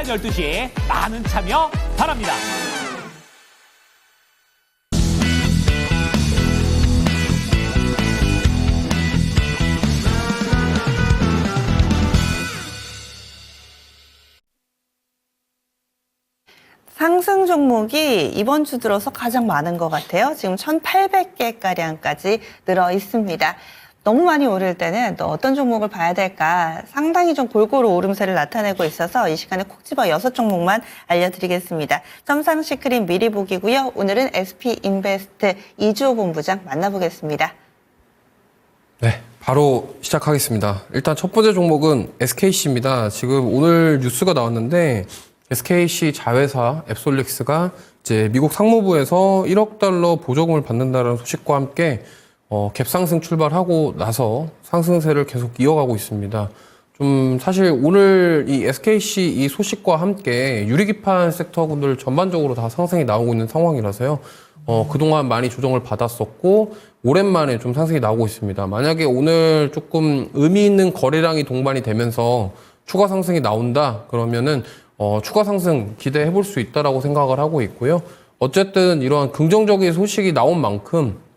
12시 많은 참여 바랍니다. 상승 종목이 이번 주 들어서 가장 많은 것 같아요. 지금 1,800개가량까지 늘어 있습니다. 너무 많이 오를 때는 또 어떤 종목을 봐야 될까 상당히 좀 골고루 오름세를 나타내고 있어서 이 시간에 콕 집어 6종목만 알려드리겠습니다. 점상시크릿 미리 보기고요. 오늘은 SP인베스트 이주호 본부장 만나보겠습니다. 네, 바로 시작하겠습니다. 일단 첫 번째 종목은 SKC입니다. 지금 오늘 뉴스가 나왔는데 SKC 자회사 앱솔릭스가 이제 미국 상무부에서 1억 달러 보조금을 받는다는 소식과 함께 갭상승 출발하고 나서 상승세를 계속 이어가고 있습니다. 좀 사실 오늘 이 SKC 이 소식과 함께 유리기판 섹터군들 전반적으로 다 상승이 나오고 있는 상황이라서요. 그동안 많이 조정을 받았었고 오랜만에 좀 상승이 나오고 있습니다. 만약에 오늘 조금 의미 있는 거래량이 동반이 되면서 추가 상승이 나온다 그러면은 추가 상승 기대해 볼 수 있다라고 생각을 하고 있고요. 어쨌든 이러한 긍정적인 소식이 나온 만큼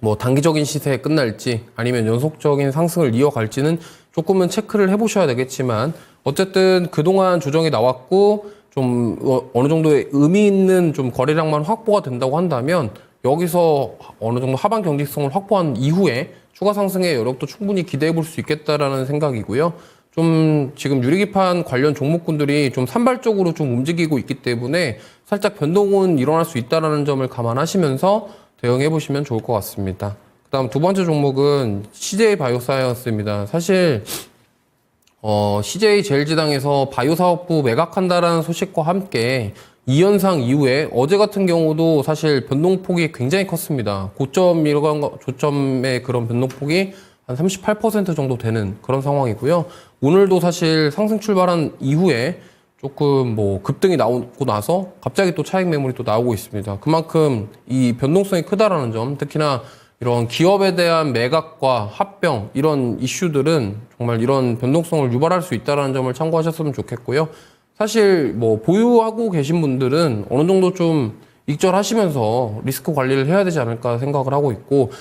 뭐 단기적인 시세에 끝날지 아니면 연속적인 상승을 이어갈지는 조금은 체크를 해보셔야 되겠지만 어쨌든 그동안 조정이 나왔고 좀 어느 정도의 의미 있는 좀 거래량만 확보가 된다고 한다면 여기서 어느 정도 하방 경직성을 확보한 이후에 추가 상승의 여력도 충분히 기대해 볼 수 있겠다라는 생각이고요. 좀 지금 유리기판 관련 종목군들이 좀 산발적으로 좀 움직이고 있기 때문에 살짝 변동은 일어날 수 있다는 점을 감안하시면서 대응해 보시면 좋을 것 같습니다. 그다음 두 번째 종목은 CJ 바이오사이언스입니다. 사실 CJ 제일지당에서 바이오 사업부 매각한다라는 소식과 함께 이 현상 이후에 어제 같은 경우도 사실 변동폭이 굉장히 컸습니다. 고점의 그런 변동폭이 한 38% 정도 되는 그런 상황이고요. 오늘도 사실 상승 출발한 이후에 조금 뭐 급등이 나오고 나서 갑자기 또 차익 매물이 또 나오고 있습니다. 그만큼 이 변동성이 크다라는 점, 특히나 이런 기업에 대한 매각과 합병 이런 이슈들은 정말 이런 변동성을 유발할 수 있다는 점을 참고하셨으면 좋겠고요. 사실 뭐 보유하고 계신 분들은 어느 정도 좀 익절하시면서 리스크 관리를 해야 되지 않을까 생각을 하고 있고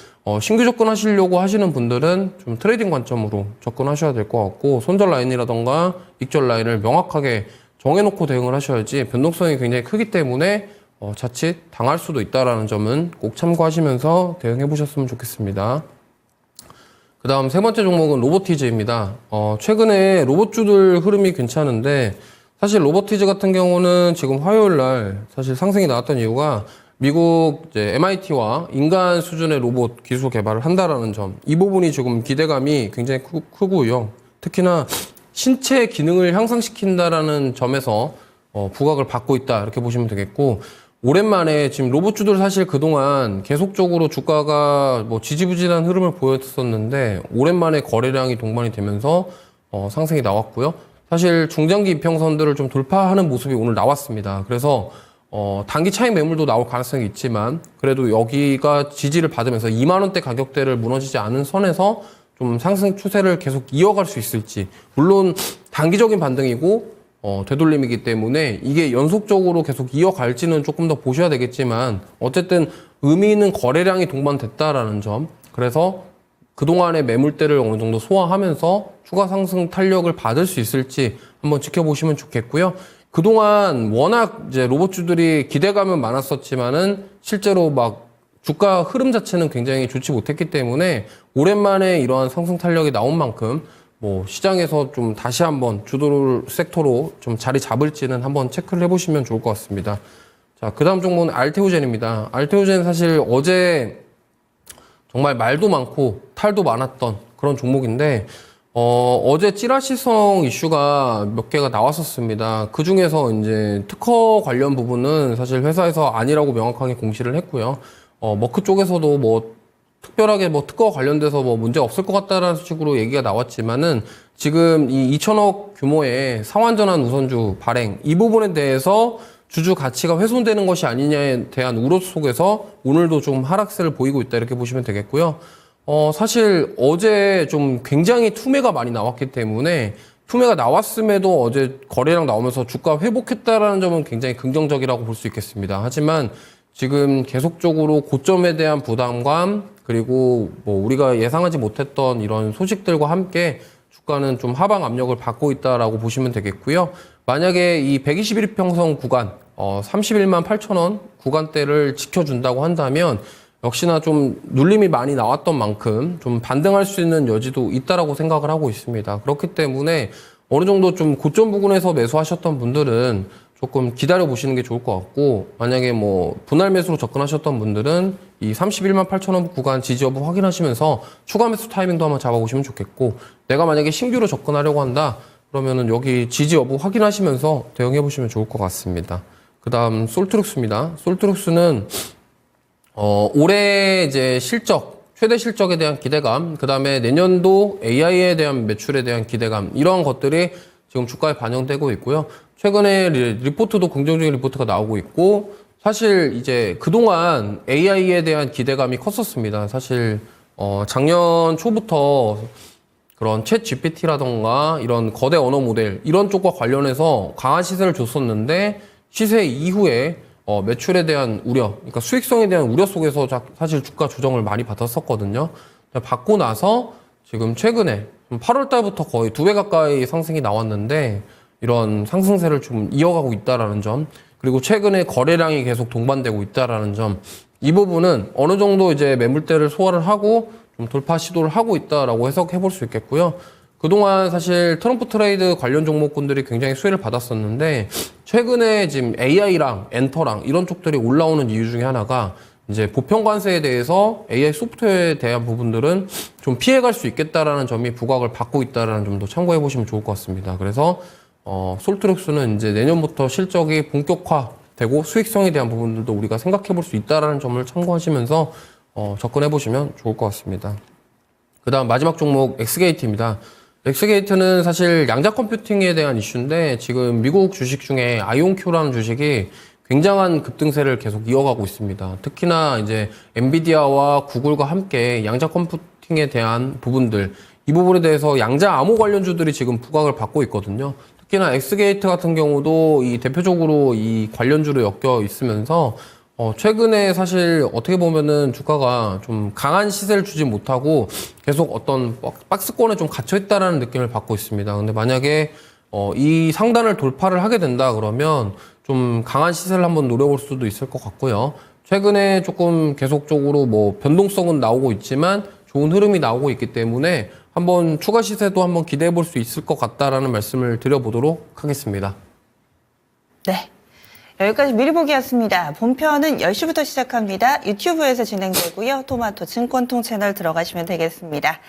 신규 접근하시려고 하시는 분들은 좀 트레이딩 관점으로 접근하셔야 될 것 같고 손절 라인이라던가 익절 라인을 명확하게 정해놓고 대응을 하셔야지 변동성이 굉장히 크기 때문에 자칫 당할 수도 있다는 점은 꼭 참고하시면서 대응해 보셨으면 좋겠습니다. 그 다음 세 번째 종목은 로보티즈입니다. 최근에 로봇주들 흐름이 괜찮은데 사실 로보티즈 같은 경우는 지금 화요일 날 사실 상승이 나왔던 이유가 미국 이제 MIT와 인간 수준의 로봇 기술 개발을 한다라는 점, 이 부분이 지금 기대감이 굉장히 크고요. 특히나 신체 기능을 향상시킨다라는 점에서 부각을 받고 있다 이렇게 보시면 되겠고 오랜만에 지금 로봇주들 사실 그동안 계속적으로 주가가 뭐 지지부진한 흐름을 보였었는데 오랜만에 거래량이 동반이 되면서 상승이 나왔고요. 사실 중장기 이평선들을 좀 돌파하는 모습이 오늘 나왔습니다. 그래서 단기 차익 매물도 나올 가능성이 있지만 그래도 여기가 지지를 받으면서 2만 원대 가격대를 무너지지 않은 선에서 좀 상승 추세를 계속 이어갈 수 있을지 물론 단기적인 반등이고 되돌림이기 때문에 이게 연속적으로 계속 이어갈지는 조금 더 보셔야 되겠지만 어쨌든 의미 있는 거래량이 동반됐다라는 점 그래서 그동안의 매물대를 어느 정도 소화하면서 추가 상승 탄력을 받을 수 있을지 한번 지켜보시면 좋겠고요. 그동안 워낙 이제 로봇주들이 기대감은 많았었지만은 실제로 막 주가 흐름 자체는 굉장히 좋지 못했기 때문에 오랜만에 이러한 상승 탄력이 나온 만큼 뭐 시장에서 좀 다시 한번 주도 섹터로 좀 자리 잡을지는 한번 체크를 해보시면 좋을 것 같습니다. 자, 그 다음 종목은 알테오젠입니다. 알테오젠 사실 어제 정말 말도 많고 탈도 많았던 그런 종목인데 어제 찌라시성 이슈가 몇 개가 나왔었습니다. 그 중에서 이제 특허 관련 부분은 사실 회사에서 아니라고 명확하게 공시를 했고요. 머크 쪽에서도 뭐 특별하게 뭐 특허 관련돼서 뭐 문제 없을 것 같다라는 식으로 얘기가 나왔지만은 지금 이 2천억 규모의 상환전환 우선주 발행 이 부분에 대해서 주주 가치가 훼손되는 것이 아니냐에 대한 우려 속에서 오늘도 좀 하락세를 보이고 있다 이렇게 보시면 되겠고요. 사실 어제 좀 굉장히 투매가 많이 나왔기 때문에 투매가 나왔음에도 어제 거래량 나오면서 주가 회복했다라는 점은 굉장히 긍정적이라고 볼 수 있겠습니다. 하지만 지금 계속적으로 고점에 대한 부담감 그리고 뭐 우리가 예상하지 못했던 이런 소식들과 함께 주가는 좀 하방 압력을 받고 있다라고 보시면 되겠고요. 만약에 이 121평선 구간 31만 8천 원 구간대를 지켜준다고 한다면 역시나 좀 눌림이 많이 나왔던 만큼 좀 반등할 수 있는 여지도 있다라고 생각을 하고 있습니다. 그렇기 때문에 어느 정도 좀 고점 부근에서 매수하셨던 분들은 조금 기다려 보시는 게 좋을 것 같고, 만약에 뭐 분할 매수로 접근하셨던 분들은 이 31만 8천 원 구간 지지 여부 확인하시면서 추가 매수 타이밍도 한번 잡아보시면 좋겠고, 내가 만약에 신규로 접근하려고 한다 그러면은 여기 지지 여부 확인하시면서 대응해 보시면 좋을 것 같습니다. 그다음 솔트룩스입니다. 솔트룩스는 올해 이제 실적, 최대 실적에 대한 기대감, 그 다음에 내년도 AI에 대한 매출에 대한 기대감, 이런 것들이 지금 주가에 반영되고 있고요. 최근에 리포트도 긍정적인 리포트가 나오고 있고, 사실 이제 그동안 AI에 대한 기대감이 컸었습니다. 사실, 작년 초부터 그런 챗 GPT라던가 이런 거대 언어 모델, 이런 쪽과 관련해서 강한 시세를 줬었는데, 시세 이후에 매출에 대한 우려, 그러니까 수익성에 대한 우려 속에서 사실 주가 조정을 많이 받았었거든요. 받고 나서 지금 최근에 8월 달부터 거의 2배 가까이 상승이 나왔는데 이런 상승세를 좀 이어가고 있다라는 점, 그리고 최근에 거래량이 계속 동반되고 있다라는 점, 이 부분은 어느 정도 이제 매물대를 소화를 하고 좀 돌파 시도를 하고 있다라고 해석해 볼 수 있겠고요. 그동안 사실 트럼프 트레이드 관련 종목군들이 굉장히 수혜를 받았었는데 최근에 지금 AI랑 엔터랑 이런 쪽들이 올라오는 이유 중에 하나가 이제 보편 관세에 대해서 AI 소프트웨어에 대한 부분들은 좀 피해갈 수 있겠다라는 점이 부각을 받고 있다라는 점도 참고해 보시면 좋을 것 같습니다. 그래서 솔트룩스는 이제 내년부터 실적이 본격화되고 수익성에 대한 부분들도 우리가 생각해 볼 수 있다라는 점을 참고하시면서 접근해 보시면 좋을 것 같습니다. 그 다음 마지막 종목 엑스게이트입니다. 엑스게이트는 사실 양자 컴퓨팅에 대한 이슈인데 지금 미국 주식 중에 아이온큐라는 주식이 굉장한 급등세를 계속 이어가고 있습니다. 특히나 이제 엔비디아와 구글과 함께 양자 컴퓨팅에 대한 부분들, 이 부분에 대해서 양자 암호 관련주들이 지금 부각을 받고 있거든요. 특히나 엑스게이트 같은 경우도 이 대표적으로 이 관련주로 엮여 있으면서 최근에 사실 어떻게 보면은 주가가 좀 강한 시세를 주지 못하고 계속 어떤 박스권에 좀 갇혀있다라는 느낌을 받고 있습니다. 근데 만약에 이 상단을 돌파를 하게 된다 그러면 좀 강한 시세를 한번 노려볼 수도 있을 것 같고요. 최근에 조금 계속적으로 뭐 변동성은 나오고 있지만 좋은 흐름이 나오고 있기 때문에 한번 추가 시세도 한번 기대해 볼 수 있을 것 같다라는 말씀을 드려보도록 하겠습니다. 네. 여기까지 미리보기였습니다. 본편은 10시부터 시작합니다. 유튜브에서 진행되고요. 토마토 증권통 채널 들어가시면 되겠습니다.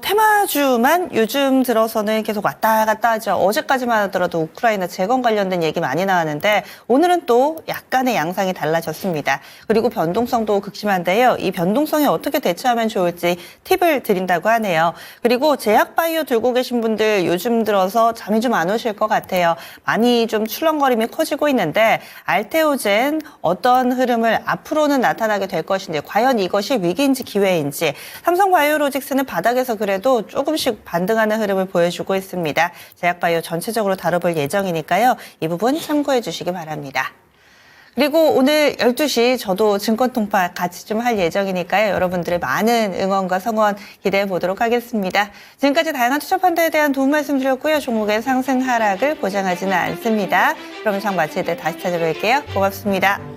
테마주만 요즘 들어서는 계속 왔다 갔다 하죠. 어제까지만 하더라도 우크라이나 재건 관련된 얘기 많이 나왔는데 오늘은 또 약간의 양상이 달라졌습니다. 그리고 변동성도 극심한데요. 이 변동성에 어떻게 대처하면 좋을지 팁을 드린다고 하네요. 그리고 제약바이오 들고 계신 분들 요즘 들어서 잠이 좀 안 오실 것 같아요. 많이 좀 출렁거림이 커지고 있는데 알테오젠 어떤 흐름을 앞으로는 나타나게 될 것인지, 과연 이것이 위기인지 기회인지, 삼성바이오로직스는 바닥에서 그래도 조금씩 반등하는 흐름을 보여주고 있습니다. 제약바이오 전체적으로 다뤄볼 예정이니까요. 이 부분 참고해 주시기 바랍니다. 그리고 오늘 12시 저도 증권통파 같이 좀 할 예정이니까요. 여러분들의 많은 응원과 성원 기대해 보도록 하겠습니다. 지금까지 다양한 투자 판단에 대한 도움 말씀드렸고요. 종목의 상승 하락을 보장하지는 않습니다. 그럼 장 마칠 때 다시 찾아뵐게요. 고맙습니다.